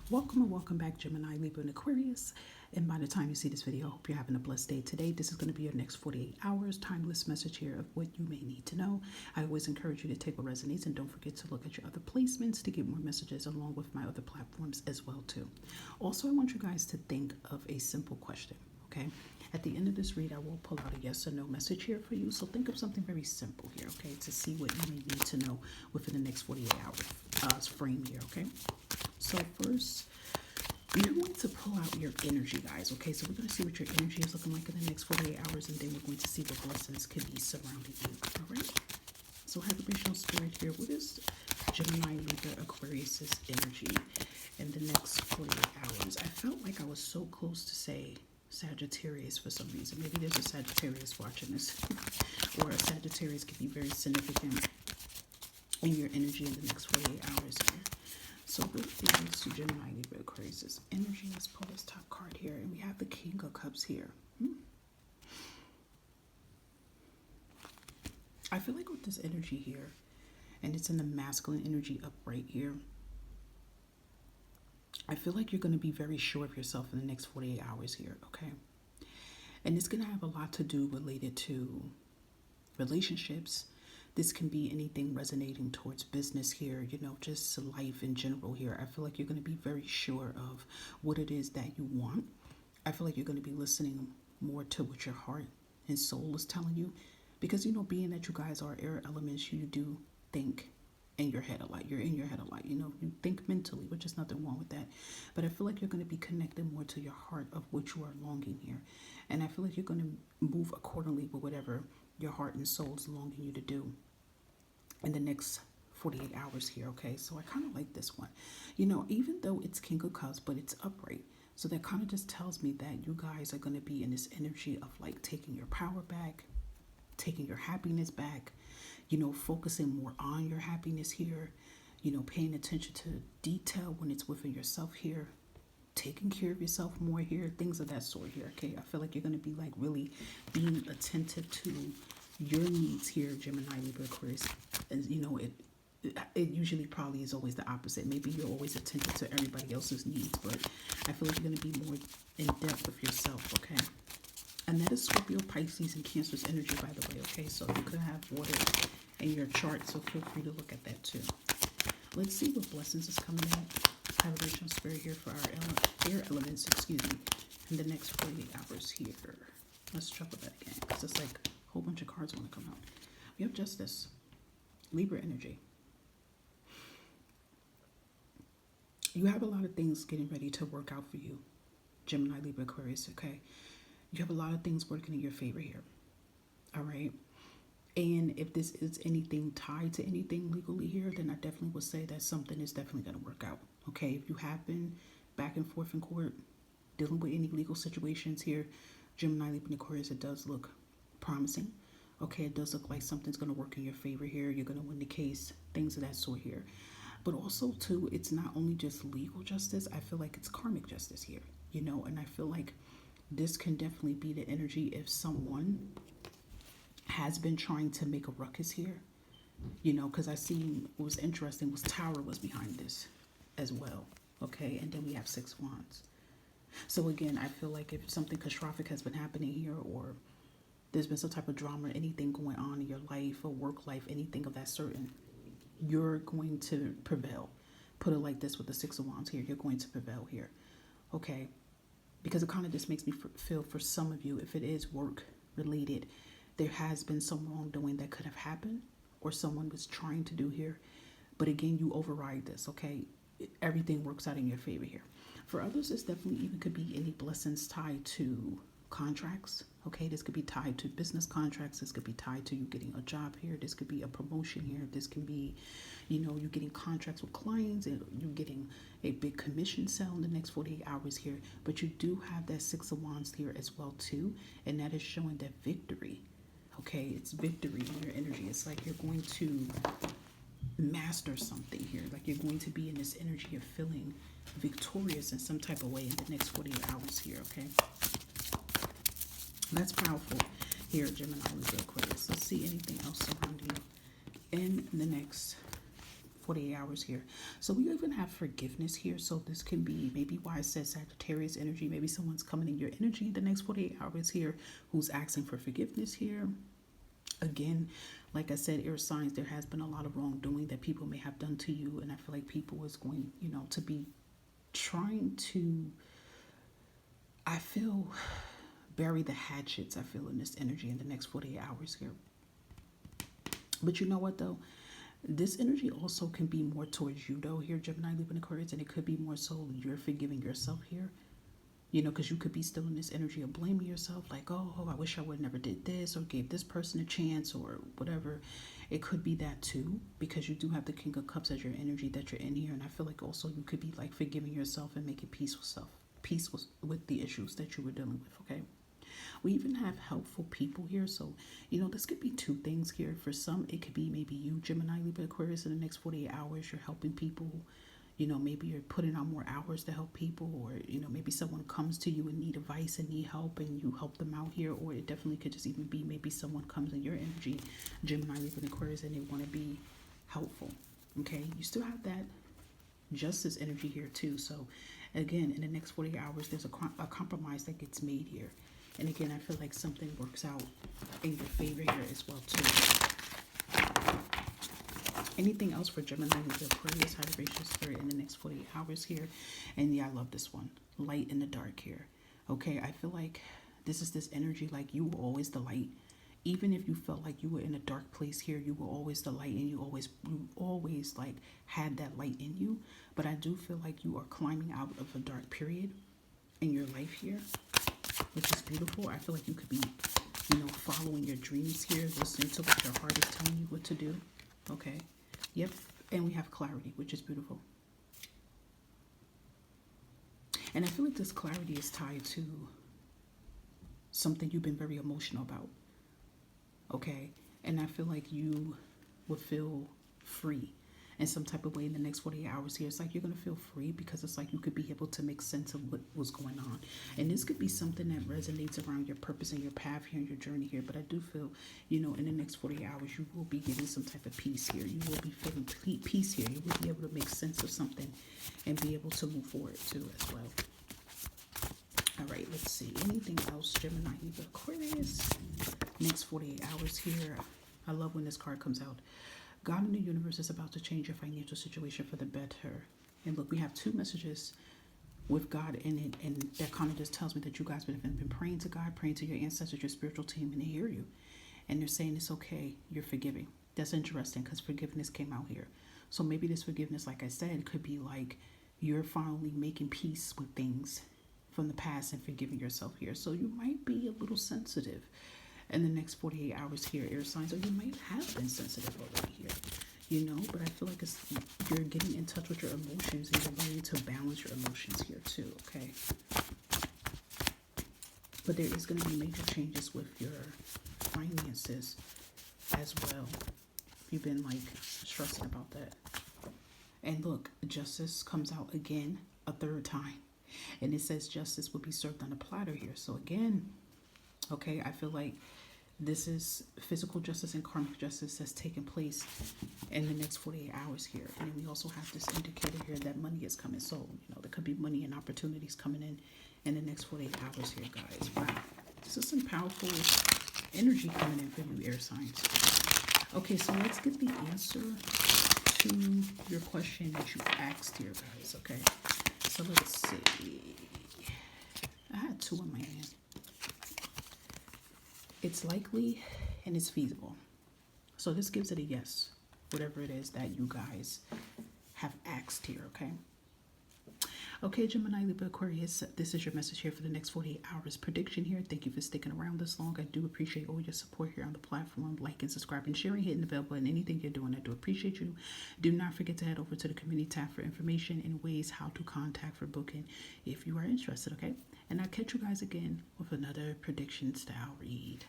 Welcome and welcome back, Gemini, Libra, and Aquarius. And by the time you see this video, I hope you're having a blessed day today. This is going to be your next 48 hours timeless message here of what you may need to know. I always encourage you to take what resonates and don't forget to look at your other placements to get more messages along with my other platforms as well too. Also, I want you guys to think of a simple question, okay? At the end of this read, I will pull out a yes or no message here for you. So think of something very simple here, okay, to see what you may need to know within the next 48 hours frame here, okay? So first, you're going to pull out your energy, guys, okay? So we're going to see what your energy is looking like in the next 48 hours, and then we're going to see what blessings could be surrounding you, all right? So vibrational spirit here, what is Gemini, Libra, Aquarius's energy in the next 48 hours? I felt like I was so close to say Sagittarius for some reason. Maybe there's a Sagittarius watching this, or a Sagittarius could be very significant in your energy in the next 48 hours here. So what is to Gemini, Libra, Aquarius' energy? Let's pull this top card here. And we have the King of Cups here. I feel like with this energy here, and it's in the masculine energy upright here, I feel like you're going to be very sure of yourself in the next 48 hours here, okay? And it's going to have a lot to do related to relationships. This can be anything resonating towards business here, you know, just life in general here. I feel like you're going to be very sure of what it is that you want. I feel like you're going to be listening more to what your heart and soul is telling you. Because, you know, being that you guys are air elements, you do think in your head a lot. You're in your head a lot. You know, you think mentally, which is nothing wrong with that. But I feel like you're going to be connected more to your heart of what you are longing here. And I feel like you're going to move accordingly with whatever your heart and soul is longing you to do in the next 48 hours here, okay? So I kind of like this one. You know, even though it's King of Cups, but it's upright. So that kind of just tells me that you guys are going to be in this energy of like taking your power back, taking your happiness back, you know, focusing more on your happiness here, you know, paying attention to detail when it's within yourself here, taking care of yourself more here, things of that sort here, okay? I feel like you're going to be like really being attentive to your needs here, Gemini, Libra, Aquarius. And you know, it usually probably is always the opposite. Maybe you're always attentive to everybody else's needs, but I feel like you're going to be more in depth with yourself, okay? And that is Scorpio, Pisces, and Cancer's energy, by the way, okay? So you could have water in your chart, so feel free to look at that too. Let's see what blessings is coming in. Vibrational spirit here for our air elements, in the next 48 hours here. Let's shuffle that again, because it's like a whole bunch of cards want to come out. We have Justice, Libra energy. You have a lot of things getting ready to work out for you, Gemini, Libra, Aquarius, okay? You have a lot of things working in your favor here, all right? And if this is anything tied to anything legally here, then I definitely would say that something is definitely going to work out, okay? If you have been back and forth in court, dealing with any legal situations here, Gemini, Libra, and Aquarius, it does look promising, okay? It does look like something's going to work in your favor here. You're going to win the case, things of that sort here. But also, too, it's not only just legal justice. I feel like it's karmic justice here, you know? And I feel like this can definitely be the energy if someone has been trying to make a ruckus here, you know, because I seen what was interesting was Tower was behind this as well, okay? And then we have 6 Wands. So again, I feel like if something catastrophic has been happening here, or there's been some type of drama, anything going on in your life or work life, anything of that certain, you're going to prevail. Put it like this with the 6 of Wands here, you're going to prevail here, okay? Because it kind of just makes me feel for some of you, if it is work related, there has been some wrongdoing that could have happened or someone was trying to do here. But again, you override this, okay? Everything works out in your favor here. For others, this definitely even could be any blessings tied to contracts, okay? This could be tied to business contracts. This could be tied to you getting a job here. This could be a promotion here. This can be, you know, you getting contracts with clients and you getting a big commission sale in the next 48 hours here. But you do have that 6 of Wands here as well too. And that is showing that victory, okay? It's victory in your energy. It's like you're going to master something here. Like you're going to be in this energy of feeling victorious in some type of way in the next 48 hours here, okay? That's powerful here, Gemini, Libra, Aquarius. Let's see anything else surrounding you in the next 48 hours here. So we even have forgiveness here. So this can be maybe why it says Sagittarius energy. Maybe someone's coming in your energy the next 48 hours here who's asking for forgiveness here. Again, like I said, air signs, there has been a lot of wrongdoing that people may have done to you. And I feel like people is going, to be trying to, I feel, bury the hatchets, I feel, in this energy in the next 48 hours here. But you know what, though? This energy also can be more towards you, though, here, Gemini, Libra, and Aquarius. And it could be more so you're forgiving yourself here. Because you could be still in this energy of blaming yourself, like, oh, I wish I would never did this or gave this person a chance or whatever. It could be that too, because you do have the King of Cups as your energy that you're in here. And I feel like also you could be like forgiving yourself and making peace with the issues that you were dealing with, okay? We even have helpful people here. So, this could be two things here. For some, it could be maybe you, Gemini, Libra, Aquarius, in the next 48 hours, you're helping people. Maybe you're putting on more hours to help people, or, maybe someone comes to you and need advice and need help and you help them out here. Or it definitely could just even be maybe someone comes in your energy, Gemini, Libra, Aquarius, and they want to be helpful. Okay. You still have that Justice energy here too. So again, in the next 48 hours, there's a compromise that gets made here. And again, I feel like something works out in your favor here as well too. Anything else for Gemini, Libra, Aquarius, high vibration spirit in the next 48 hours here? And yeah, I love this one. Light in the dark here. Okay, I feel like this is this energy like you were always the light. Even if you felt like you were in a dark place here, you were always the light, and you always like had that light in you. But I do feel like you are climbing out of a dark period in your life here, which is beautiful. I feel like you could be, following your dreams here, listening to what your heart is telling you what to do. Okay. Yep. And we have clarity, which is beautiful. And I feel like this clarity is tied to something you've been very emotional about. Okay. And I feel like you would feel free in some type of way in the next 48 hours here. It's like you're going to feel free because it's like you could be able to make sense of what was going on. And this could be something that resonates around your purpose and your path here and your journey here. But I do feel, in the next 48 hours, you will be getting some type of peace here. You will be feeling peace here. You will be able to make sense of something and be able to move forward too as well. All right, let's see. Anything else, Gemini, Libra, Aquarius? Next 48 hours here. I love when this card comes out. God in the universe is about to change your financial situation for the better. And look, we have two messages with God in it. And that kind of just tells me that you guys have been praying to God, praying to your ancestors, your spiritual team, and they hear you. And they're saying it's okay. You're forgiving. That's interesting because forgiveness came out here. So maybe this forgiveness, like I said, could be like you're finally making peace with things from the past and forgiving yourself here. So you might be a little sensitive in the next 48 hours here, air signs, or you might have been sensitive already here, but I feel like you're getting in touch with your emotions and you're learning to balance your emotions here too, okay? But there is going to be major changes with your finances as well. You've been like stressing about that. And look, justice comes out again a third time. And it says justice will be served on a platter here. So again, okay, I feel like this is physical justice and karmic justice that's taking place in the next 48 hours here. And then we also have this indicator here that money is coming. So, there could be money and opportunities coming in the next 48 hours here, guys. Wow. This is some powerful energy coming in for you, air signs. Okay, so let's get the answer to your question that you asked here, guys, okay? So let's see. I had two in my hand. It's likely and it's feasible. So this gives it a yes, whatever it is that you guys have asked here, okay? Okay, Gemini, Libra, Aquarius, this is your message here for the next 48 hours prediction here. Thank you for sticking around this long. I do appreciate all your support here on the platform. Like and subscribe and sharing, hitting the bell button, anything you're doing. I do appreciate you. Do not forget to head over to the community tab for information and ways how to contact for booking if you are interested, okay? And I'll catch you guys again with another prediction style read.